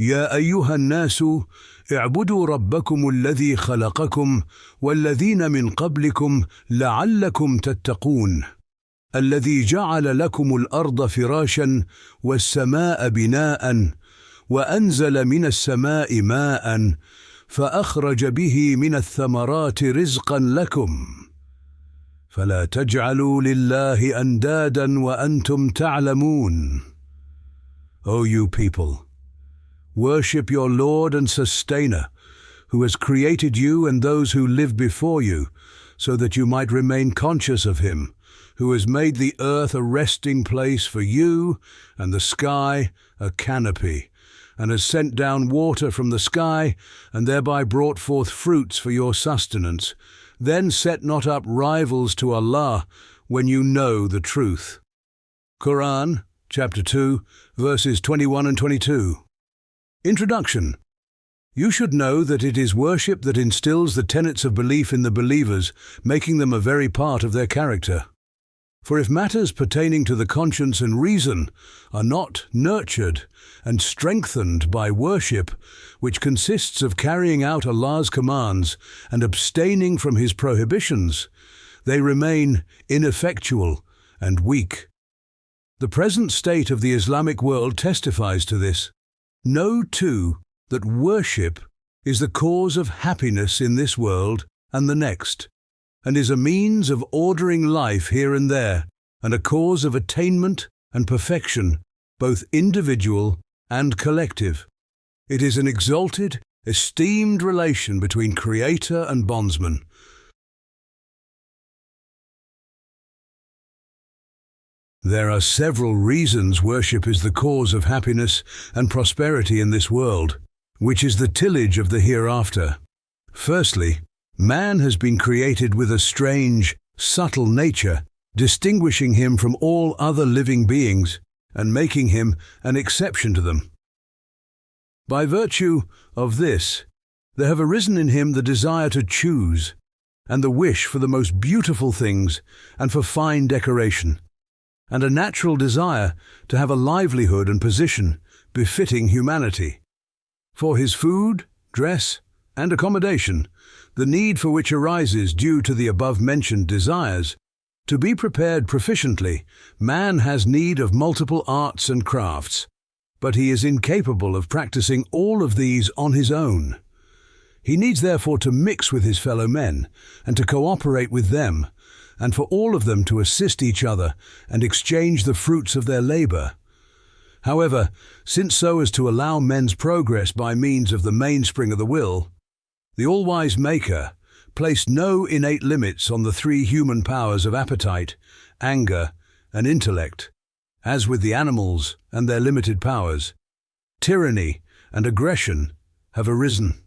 يا أيها الناس اعبدوا ربكم الذي خلقكم والذين من قبلكم لعلكم تتقون الذي جعل لكم الأرض فراشا والسماء بناء وأنزل من السماء ماء فأخرج به من الثمرات رزقا لكم فلا تجعلوا لله أندادا وأنتم تعلمون. O you people, worship your Lord and Sustainer, who has created you and those who lived before you, so that you might remain conscious of him, who has made the earth a resting place for you and the sky a canopy, and has sent down water from the sky, and thereby brought forth fruits for your sustenance. Then set not up rivals to Allah when you know the truth. Quran, chapter 2, verses 21 and 22. Introduction. You should know that it is worship that instills the tenets of belief in the believers, making them a very part of their character. For if matters pertaining to the conscience and reason are not nurtured and strengthened by worship, which consists of carrying out Allah's commands and abstaining from His prohibitions, they remain ineffectual and weak. The present state of the Islamic world testifies to this. Know, too, that worship is the cause of happiness in this world and the next, and is a means of ordering life here and there, and a cause of attainment and perfection, both individual and collective. It is an exalted, esteemed relation between creator and bondsman. There are several reasons worship is the cause of happiness and prosperity in this world, which is the tillage of the hereafter. Firstly, man has been created with a strange, subtle nature, distinguishing him from all other living beings and making him an exception to them. By virtue of this, there have arisen in him the desire to choose, and the wish for the most beautiful things and for fine decoration, and a natural desire to have a livelihood and position befitting humanity. For his food, dress, and accommodation, the need for which arises due to the above-mentioned desires, to be prepared proficiently, man has need of multiple arts and crafts, but he is incapable of practicing all of these on his own. He needs therefore to mix with his fellow men and to cooperate with them, and for all of them to assist each other and exchange the fruits of their labor. However, since so as to allow men's progress by means of the mainspring of the will, the all-wise Maker placed no innate limits on the three human powers of appetite, anger, and intellect, as with the animals and their limited powers. Tyranny and aggression have arisen.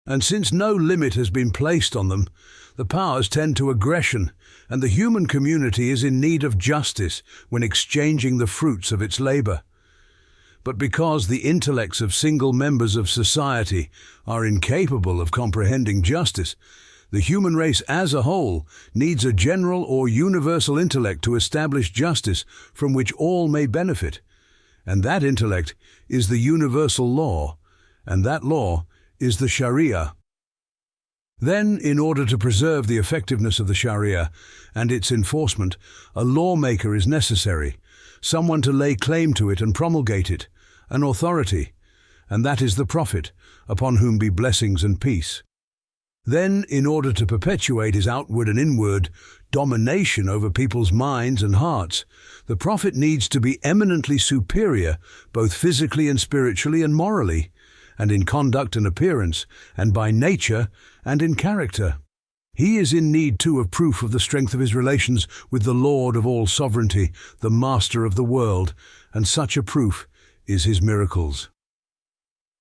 And since no limit has been placed on them, the powers tend to aggression, and the human community is in need of justice when exchanging the fruits of its labor. But because the intellects of single members of society are incapable of comprehending justice, the human race as a whole needs a general or universal intellect to establish justice from which all may benefit. And that intellect is the universal law, and that law is the Sharia. Then, in order to preserve the effectiveness of the Sharia and its enforcement, a lawmaker is necessary, someone to lay claim to it and promulgate it, an authority, and that is the Prophet, upon whom be blessings and peace. Then, in order to perpetuate his outward and inward domination over people's minds and hearts, the Prophet needs to be eminently superior, both physically and spiritually and morally, and in conduct and appearance, and by nature and in character. He is in need too of proof of the strength of his relations with the Lord of all sovereignty, the Master of the world, and such a proof is his miracles.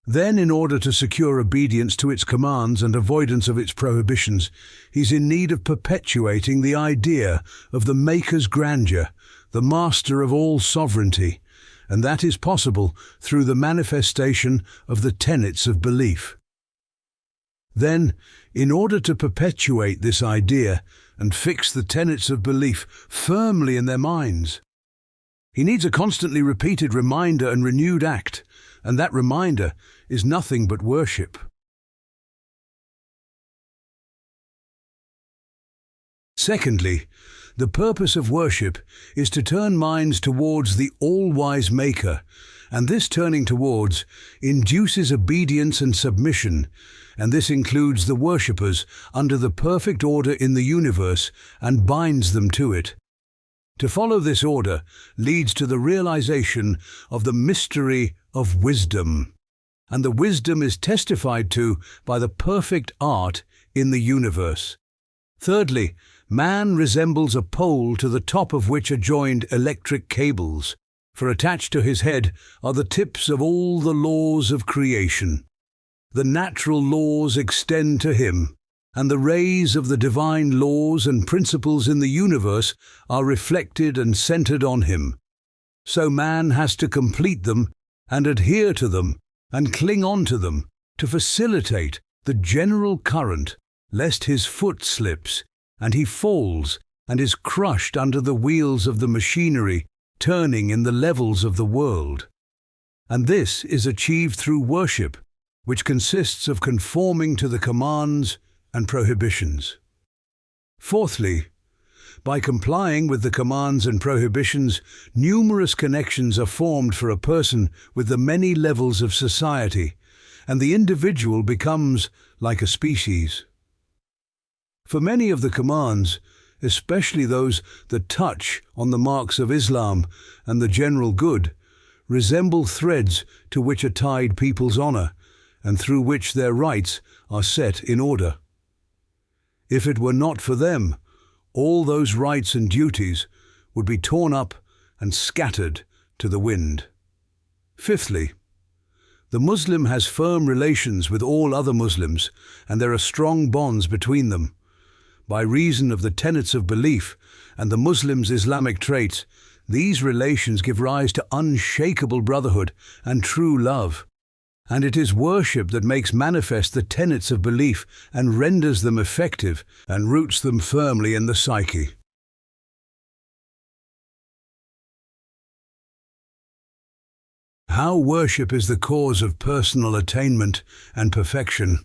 Then, in order to secure obedience to its commands and avoidance of its prohibitions, he's in need of perpetuating the idea of the Maker's grandeur, the Master of all sovereignty, and that is possible through the manifestation of the tenets of belief. Then, in order to perpetuate this idea and fix the tenets of belief firmly in their minds, He needs a constantly repeated reminder and renewed act, and that reminder is nothing but worship. Secondly, the purpose of worship is to turn minds towards the all-wise Maker, and this turning towards induces obedience and submission, and this includes the worshippers under the perfect order in the universe and binds them to it. To follow this order leads to the realization of the mystery of wisdom, and the wisdom is testified to by the perfect art in the universe. Thirdly, man resembles a pole to the top of which are joined electric cables, for attached to his head are the tips of all the laws of creation. The natural laws extend to him, and the rays of the divine laws and principles in the universe are reflected and centered on him. So man has to complete them and adhere to them and cling on to them to facilitate the general current, lest his foot slips and he falls and is crushed under the wheels of the machinery turning in the levels of the world. And this is achieved through worship, which consists of conforming to the commands and prohibitions. Fourthly, by complying with the commands and prohibitions, numerous connections are formed for a person with the many levels of society, and the individual becomes like a species. For many of the commands, especially those that touch on the marks of Islam and the general good, resemble threads to which are tied people's honor, and through which their rights are set in order. If it were not for them, all those rights and duties would be torn up and scattered to the wind. Fifthly, the Muslim has firm relations with all other Muslims, and there are strong bonds between them. By reason of the tenets of belief and the Muslim's Islamic traits, these relations give rise to unshakable brotherhood and true love. And it is worship that makes manifest the tenets of belief and renders them effective and roots them firmly in the psyche. How worship is the cause of personal attainment and perfection.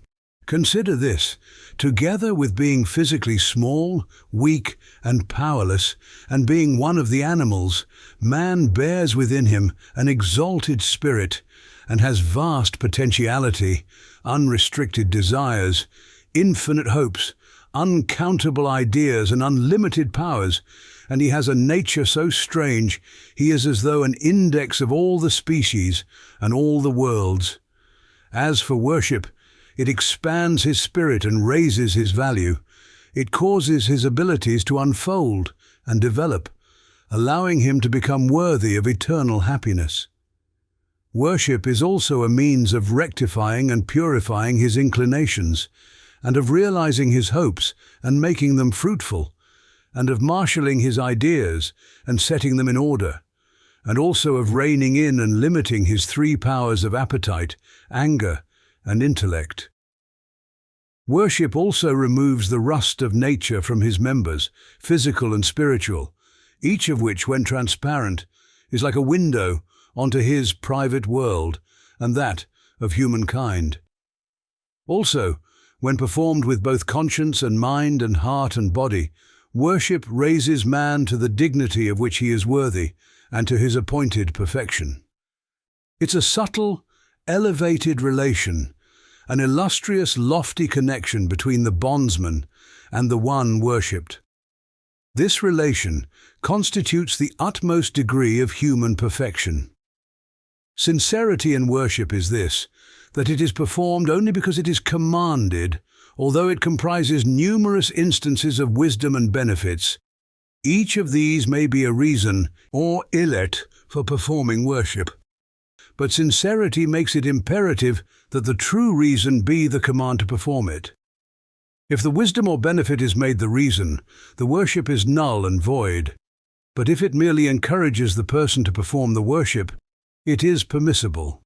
Consider this: together with being physically small, weak, and powerless, and being one of the animals, man bears within him an exalted spirit, and has vast potentiality, unrestricted desires, infinite hopes, uncountable ideas, and unlimited powers, and he has a nature so strange he is as though an index of all the species and all the worlds. As for worship, it expands his spirit and raises his value. It causes his abilities to unfold and develop, allowing him to become worthy of eternal happiness. Worship is also a means of rectifying and purifying his inclinations, and of realizing his hopes and making them fruitful, and of marshalling his ideas and setting them in order, and also of reining in and limiting his three powers of appetite, anger, and intellect. Worship also removes the rust of nature from his members, physical and spiritual, each of which, when transparent, is like a window onto his private world and that of humankind. Also, when performed with both conscience and mind and heart and body, worship raises man to the dignity of which he is worthy and to his appointed perfection. It's a subtle, elevated relation, an illustrious, lofty connection between the bondsman and the one worshipped. This relation constitutes the utmost degree of human perfection. Sincerity in worship is this, that it is performed only because it is commanded, although it comprises numerous instances of wisdom and benefits. Each of these may be a reason, or illet, for performing worship. But sincerity makes it imperative that the true reason be the command to perform it. If the wisdom or benefit is made the reason, the worship is null and void. But if it merely encourages the person to perform the worship, it is permissible.